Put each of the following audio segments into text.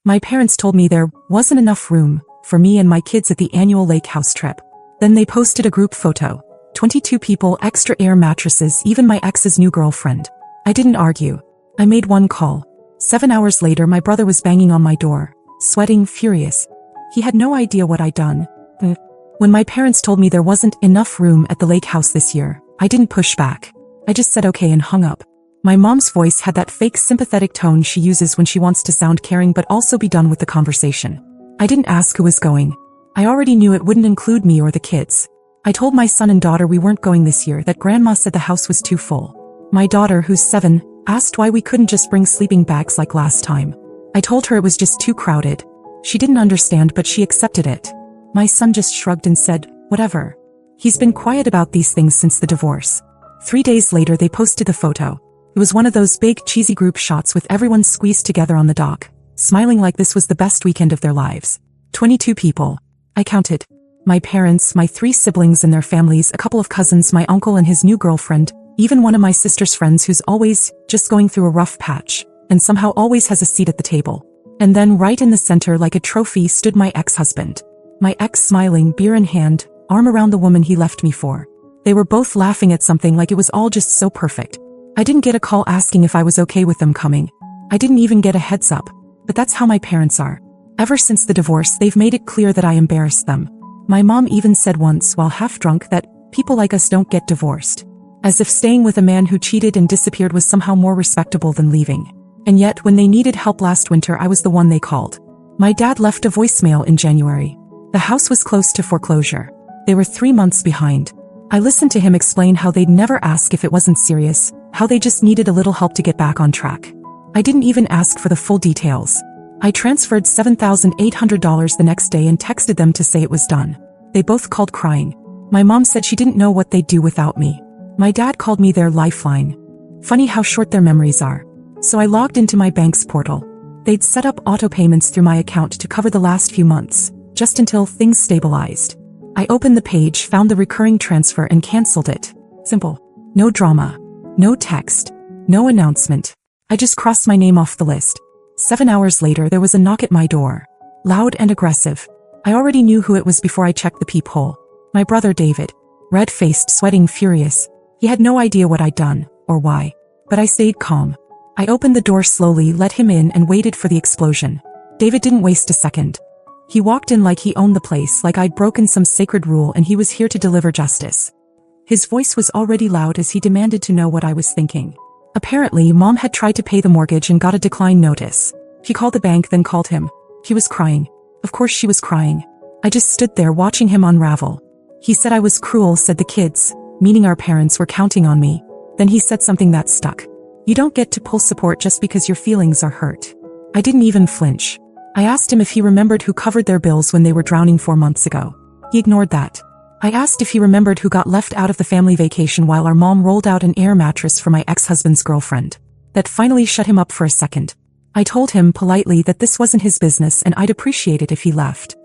My parents told me there wasn't enough room for me and my kids at the annual lake house trip. Then they posted a group photo. 22 people, extra air mattresses, even my ex's new girlfriend. I didn't argue. I made one call. 7 hours later, my brother was banging on my door, sweating, furious. He had no idea what I'd done. When my parents told me there wasn't enough room at the lake house this year, I didn't push back. I just said okay and hung up. My mom's voice had that fake sympathetic tone she uses when she wants to sound caring but also be done with the conversation. I didn't ask who was going. I already knew it wouldn't include me or the kids. I told my son and daughter we weren't going this year, that grandma said the house was too full. My daughter, who's 7, asked why we couldn't just bring sleeping bags like last time. I told her it was just too crowded. She didn't understand, but she accepted it. My son just shrugged and said, whatever. He's been quiet about these things since the divorce. 3 days later, they posted the photo. It was one of those big, cheesy group shots with everyone squeezed together on the dock, smiling like this was the best weekend of their lives. 22 people. I counted. My parents, my 3 siblings and their families, a couple of cousins, my uncle and his new girlfriend, even one of my sister's friends who's always just going through a rough patch, and somehow always has a seat at the table. And then right in the center like a trophy stood my ex-husband. My ex smiling, beer in hand, arm around the woman he left me for. They were both laughing at something like it was all just so perfect. I didn't get a call asking if I was okay with them coming. I didn't even get a heads up. But that's how my parents are. Ever since the divorce, they've made it clear that I embarrassed them. My mom even said once, while half drunk, that people like us don't get divorced. As if staying with a man who cheated and disappeared was somehow more respectable than leaving. And yet, when they needed help last winter, I was the one they called. My dad left a voicemail in January. The house was close to foreclosure. They were 3 months behind. I listened to him explain how they'd never ask if it wasn't serious, how they just needed a little help to get back on track. I didn't even ask for the full details. I transferred $7,800 the next day and texted them to say it was done. They both called crying. My mom said she didn't know what they'd do without me. My dad called me their lifeline. Funny how short their memories are. So I logged into my bank's portal. They'd set up auto payments through my account to cover the last few months, just until things stabilized. I opened the page, found the recurring transfer and canceled it. Simple. No drama. No text. No announcement. I just crossed my name off the list. 7 hours later, there was a knock at my door. Loud and aggressive. I already knew who it was before I checked the peephole. My brother David. Red-faced, sweating, furious. He had no idea what I'd done, or why. But I stayed calm. I opened the door slowly, let him in and waited for the explosion. David didn't waste a second. He walked in like he owned the place, like I'd broken some sacred rule and he was here to deliver justice. His voice was already loud as he demanded to know what I was thinking. Apparently, Mom had tried to pay the mortgage and got a decline notice. She called the bank, then called him. He was crying. Of course she was crying. I just stood there watching him unravel. He said I was cruel, said the kids, meaning our parents, were counting on me. Then he said something that stuck. You don't get to pull support just because your feelings are hurt. I didn't even flinch. I asked him if he remembered who covered their bills when they were drowning 4 months ago. He ignored that. I asked if he remembered who got left out of the family vacation while our mom rolled out an air mattress for my ex-husband's girlfriend. That finally shut him up for a second. I told him politely that this wasn't his business and I'd appreciate it if he left.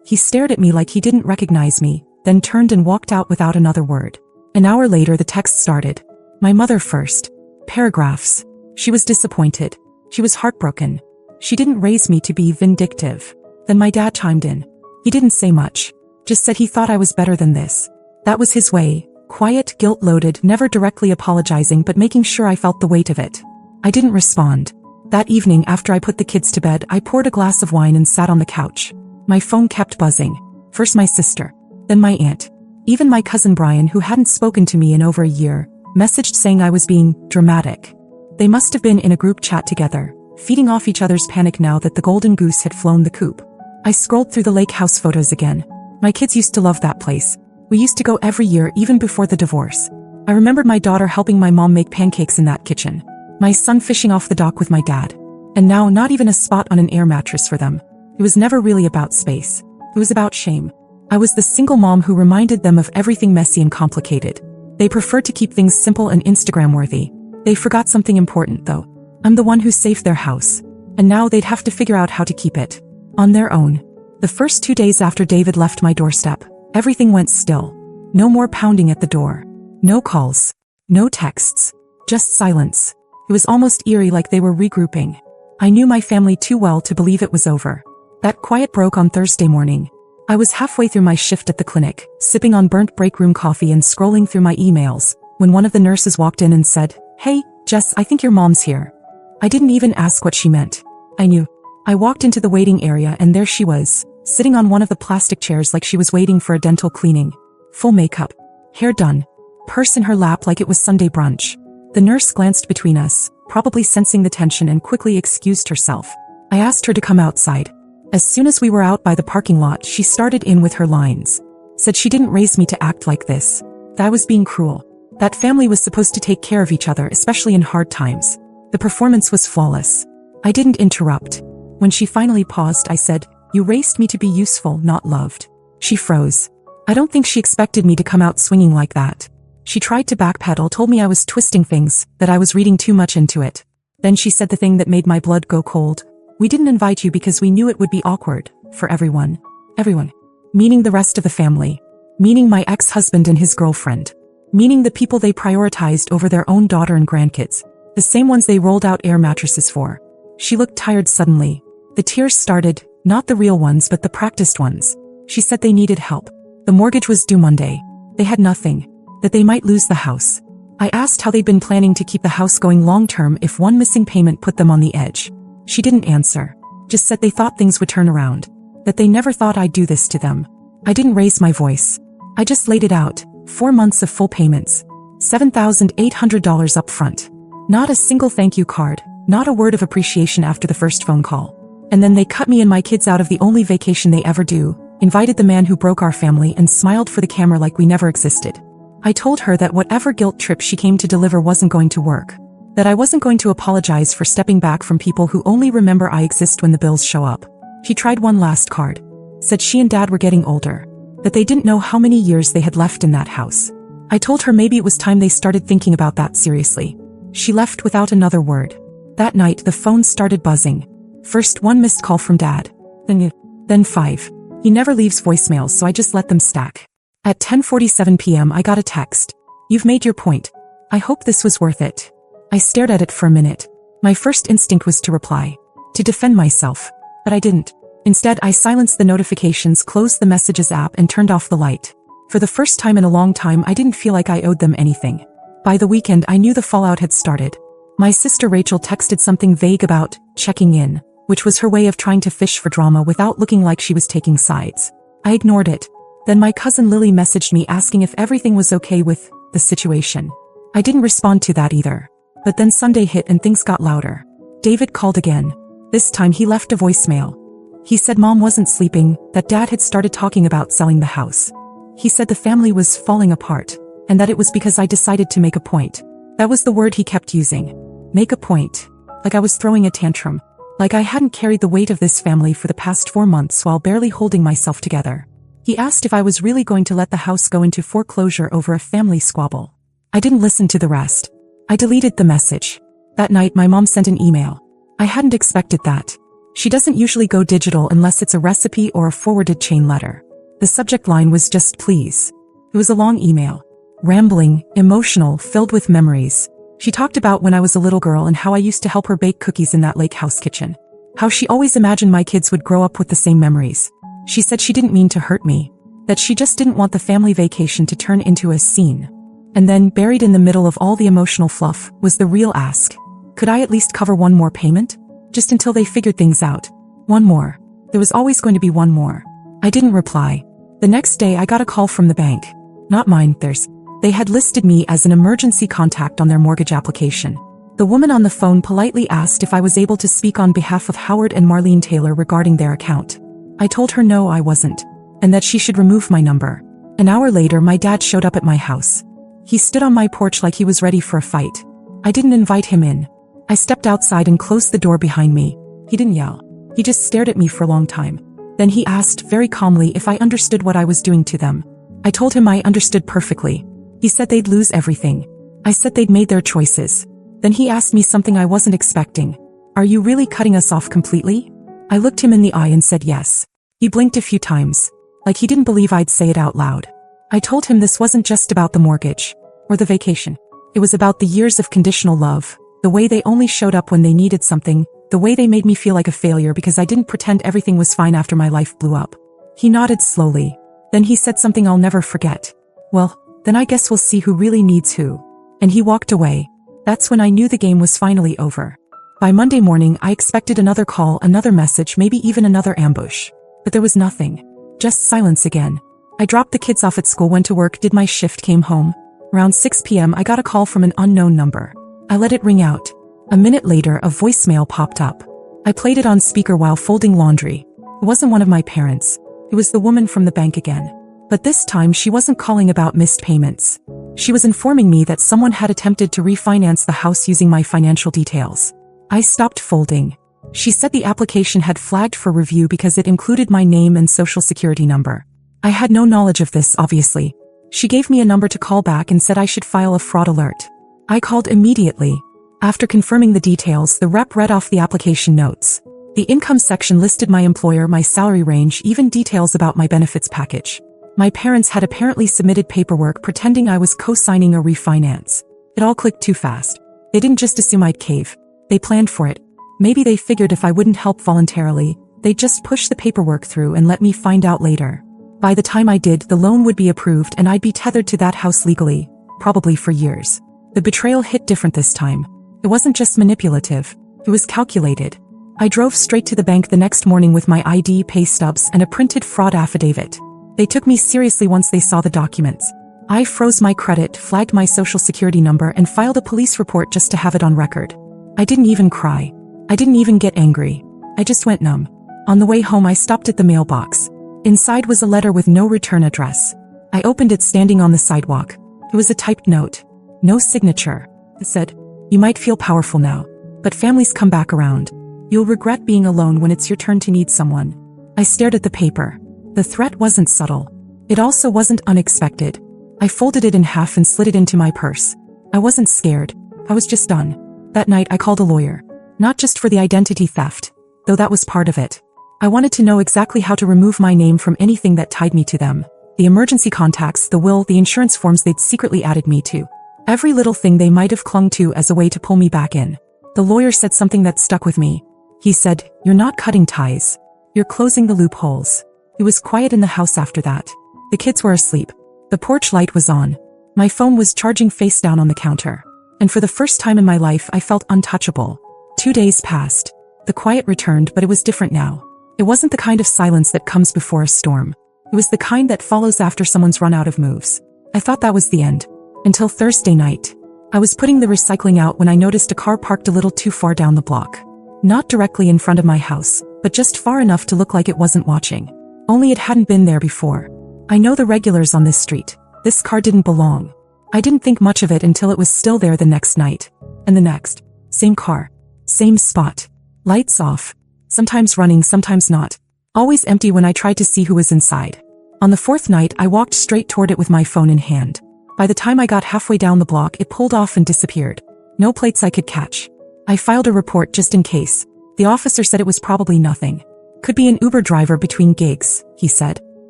He stared at me like he didn't recognize me, then turned and walked out without another word. An hour later, the text started. My mother first. Paragraphs. She was disappointed. She was heartbroken. She didn't raise me to be vindictive. Then my dad chimed in. He didn't say much. Just said he thought I was better than this. That was his way. Quiet, guilt-loaded, never directly apologizing but making sure I felt the weight of it. I didn't respond. That evening, after I put the kids to bed, I poured a glass of wine and sat on the couch. My phone kept buzzing. First my sister. Then my aunt. Even my cousin Brian, who hadn't spoken to me in over a year, messaged saying I was being dramatic. They must have been in a group chat together, feeding off each other's panic now that the golden goose had flown the coop. I scrolled through the lake house photos again. My kids used to love that place. We used to go every year, even before the divorce. I remembered my daughter helping my mom make pancakes in that kitchen. My son fishing off the dock with my dad. And now not even a spot on an air mattress for them. It was never really about space. It was about shame. I was the single mom who reminded them of everything messy and complicated. They preferred to keep things simple and Instagram-worthy. They forgot something important, though. I'm the one who saved their house. And now they'd have to figure out how to keep it. On their own. The first 2 days after David left my doorstep, everything went still. No more pounding at the door. No calls. No texts. Just silence. It was almost eerie, like they were regrouping. I knew my family too well to believe it was over. That quiet broke on Thursday morning. I was halfway through my shift at the clinic, sipping on burnt break room coffee and scrolling through my emails, when one of the nurses walked in and said, "Hey, Jess, I think your mom's here." I didn't even ask what she meant. I knew. I walked into the waiting area and there she was, sitting on one of the plastic chairs like she was waiting for a dental cleaning. Full makeup. Hair done. Purse in her lap like it was Sunday brunch. The nurse glanced between us, probably sensing the tension, and quickly excused herself. I asked her to come outside. As soon as we were out by the parking lot, she started in with her lines. Said she didn't raise me to act like this. That I was being cruel. That family was supposed to take care of each other, especially in hard times. The performance was flawless. I didn't interrupt. When she finally paused, I said, "You raised me to be useful, not loved." She froze. I don't think she expected me to come out swinging like that. She tried to backpedal, told me I was twisting things, that I was reading too much into it. Then she said the thing that made my blood go cold. "We didn't invite you because we knew it would be awkward, for everyone." Everyone. Meaning the rest of the family. Meaning my ex-husband and his girlfriend. Meaning the people they prioritized over their own daughter and grandkids. The same ones they rolled out air mattresses for. She looked tired suddenly. The tears started, not the real ones but the practiced ones. She said they needed help. The mortgage was due Monday. They had nothing. That they might lose the house. I asked how they'd been planning to keep the house going long-term if one missing payment put them on the edge. She didn't answer. Just said they thought things would turn around. That they never thought I'd do this to them. I didn't raise my voice. I just laid it out. 4 months of full payments. $7,800 up front. Not a single thank you card. Not a word of appreciation after the first phone call. And then they cut me and my kids out of the only vacation they ever do, invited the man who broke our family, and smiled for the camera like we never existed. I told her that whatever guilt trip she came to deliver wasn't going to work. That I wasn't going to apologize for stepping back from people who only remember I exist when the bills show up. She tried one last card. Said she and Dad were getting older. That they didn't know how many years they had left in that house. I told her maybe it was time they started thinking about that seriously. She left without another word. That night the phone started buzzing. First 1 missed call from Dad. Then 5. He never leaves voicemails, so I just let them stack. At 10:47 p.m. I got a text. "You've made your point. I hope this was worth it." I stared at it for a minute. My first instinct was to reply. To defend myself. But I didn't. Instead, I silenced the notifications, closed the Messages app, and turned off the light. For the first time in a long time, I didn't feel like I owed them anything. By the weekend, I knew the fallout had started. My sister Rachel texted something vague about checking in, which was her way of trying to fish for drama without looking like she was taking sides. I ignored it. Then my cousin Lily messaged me asking if everything was okay with the situation. I didn't respond to that either. But then Sunday hit and things got louder. David called again. This time he left a voicemail. He said Mom wasn't sleeping, that Dad had started talking about selling the house. He said the family was falling apart, and that it was because I decided to make a point. That was the word he kept using. Make a point. Like I was throwing a tantrum. Like I hadn't carried the weight of this family for the past 4 months while barely holding myself together. He asked if I was really going to let the house go into foreclosure over a family squabble. I didn't listen to the rest. I deleted the message. That night my mom sent an email. I hadn't expected that. She doesn't usually go digital unless it's a recipe or a forwarded chain letter. The subject line was just "please." It was a long email. Rambling, emotional, filled with memories. She talked about when I was a little girl and how I used to help her bake cookies in that lake house kitchen. How she always imagined my kids would grow up with the same memories. She said she didn't mean to hurt me. That she just didn't want the family vacation to turn into a scene. And then, buried in the middle of all the emotional fluff, was the real ask. Could I at least cover one more payment? Just until they figured things out. One more. There was always going to be one more. I didn't reply. The next day I got a call from the bank. Not mine, theirs. They had listed me as an emergency contact on their mortgage application. The woman on the phone politely asked if I was able to speak on behalf of Howard and Marlene Taylor regarding their account. I told her no, I wasn't, and that she should remove my number. An hour later, my dad showed up at my house. He stood on my porch like he was ready for a fight. I didn't invite him in. I stepped outside and closed the door behind me. He didn't yell. He just stared at me for a long time. Then he asked very calmly if I understood what I was doing to them. I told him I understood perfectly. He said they'd lose everything. I said they'd made their choices. Then he asked me something I wasn't expecting. "Are you really cutting us off completely?" I looked him in the eye and said yes. He blinked a few times, like he didn't believe I'd say it out loud. I told him this wasn't just about the mortgage, or the vacation. It was about the years of conditional love, the way they only showed up when they needed something, The way they made me feel like a failure because I didn't pretend everything was fine after my life blew up. He nodded slowly. Then he said something I'll never forget. Well, then I guess we'll see who really needs who. And he walked away. That's when I knew the game was finally over. By Monday morning, I expected another call, another message, maybe even another ambush. But there was nothing. Just silence again. I dropped the kids off at school, went to work, did my shift, came home. Around 6 p.m. I got a call from an unknown number. I let it ring out. A minute later, a voicemail popped up. I played it on speaker while folding laundry. It wasn't one of my parents. It was the woman from the bank again. But this time she wasn't calling about missed payments. She was informing me that someone had attempted to refinance the house using my financial details. I stopped folding. She said the application had flagged for review because it included my name and social security number. I had no knowledge of this, obviously. She gave me a number to call back and said I should file a fraud alert. I called immediately. After confirming the details, the rep read off the application notes. The income section listed my employer, my salary range, even details about my benefits package. My parents had apparently submitted paperwork pretending I was co-signing a refinance. It all clicked too fast. They didn't just assume I'd cave. They planned for it. Maybe they figured if I wouldn't help voluntarily, they'd just push the paperwork through and let me find out later. By the time I did, the loan would be approved and I'd be tethered to that house legally, probably for years. The betrayal hit different this time. It wasn't just manipulative. It was calculated. I drove straight to the bank the next morning with my ID, pay stubs, and a printed fraud affidavit. They took me seriously once they saw the documents. I froze my credit, flagged my social security number, and filed a police report just to have it on record. I didn't even cry. I didn't even get angry. I just went numb. On the way home, I stopped at the mailbox. Inside was a letter with no return address. I opened it standing on the sidewalk. It was a typed note. No signature. It said, "You might feel powerful now, but families come back around. You'll regret being alone when it's your turn to need someone." I stared at the paper. The threat wasn't subtle. It also wasn't unexpected. I folded it in half and slid it into my purse. I wasn't scared. I was just done. That night I called a lawyer. Not just for the identity theft, though that was part of it. I wanted to know exactly how to remove my name from anything that tied me to them. The emergency contacts, the will, the insurance forms they'd secretly added me to. Every little thing they might have clung to as a way to pull me back in. The lawyer said something that stuck with me. He said, "You're not cutting ties. You're closing the loopholes." It was quiet in the house after that. The kids were asleep. The porch light was on. My phone was charging face down on the counter. And for the first time in my life, I felt untouchable. 2 days passed. The quiet returned, but it was different now. It wasn't the kind of silence that comes before a storm. It was the kind that follows after someone's run out of moves. I thought that was the end. Until Thursday night. I was putting the recycling out when I noticed a car parked a little too far down the block. Not directly in front of my house, but just far enough to look like it wasn't watching. Only it hadn't been there before. I know the regulars on this street. This car didn't belong. I didn't think much of it until it was still there the next night. And the next. Same car. Same spot. Lights off. Sometimes running, sometimes not. Always empty when I tried to see who was inside. On the fourth night, I walked straight toward it with my phone in hand. By the time I got halfway down the block, it pulled off and disappeared. No plates I could catch. I filed a report just in case. The officer said it was probably nothing. Could be an Uber driver between gigs, he said.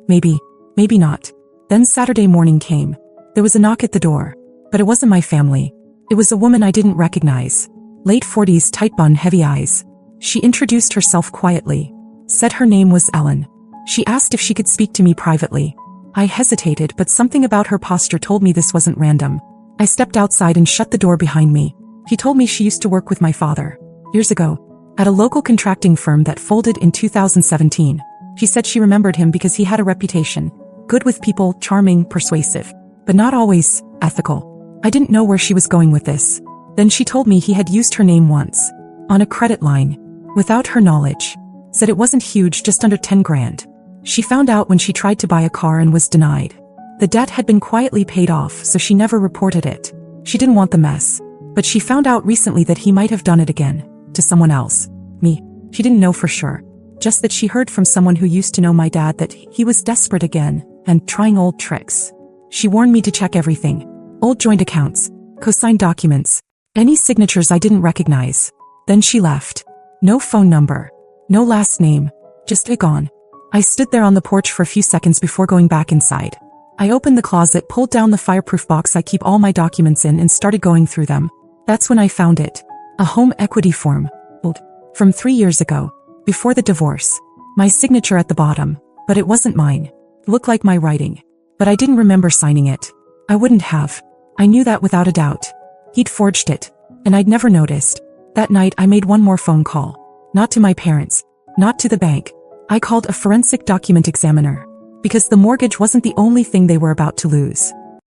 Maybe. Maybe not. Then Saturday morning came. There was a knock at the door. But it wasn't my family. It was a woman I didn't recognize. Late 40s, tight bun, heavy eyes. She introduced herself quietly. Said her name was Ellen. She asked if she could speak to me privately. I hesitated, but something about her posture told me this wasn't random. I stepped outside and shut the door behind me. He told me she used to work with my father. Years ago. At a local contracting firm that folded in 2017. She said she remembered him because he had a reputation. Good with people, charming, persuasive. But not always ethical. I didn't know where she was going with this. Then she told me he had used her name once. On a credit line. Without her knowledge. Said it wasn't huge, just under 10 grand. She found out when she tried to buy a car and was denied. The debt had been quietly paid off, so she never reported it. She didn't want the mess. But she found out recently that he might have done it again. To someone else. Me. She didn't know for sure. Just that she heard from someone who used to know my dad that he was desperate again, and trying old tricks. She warned me to check everything. Old joint accounts. Co-signed documents. Any signatures I didn't recognize. Then she left. No phone number. No last name. Just gone. I stood there on the porch for a few seconds before going back inside. I opened the closet, pulled down the fireproof box I keep all my documents in, and started going through them. That's when I found it. A home equity form. Old. From 3 years ago. Before the divorce. My signature at the bottom. But it wasn't mine. Looked like my writing. But I didn't remember signing it. I wouldn't have. I knew that without a doubt. He'd forged it. And I'd never noticed. That night I made one more phone call. Not to my parents. Not to the bank. I called a forensic document examiner. Because the mortgage wasn't the only thing they were about to lose.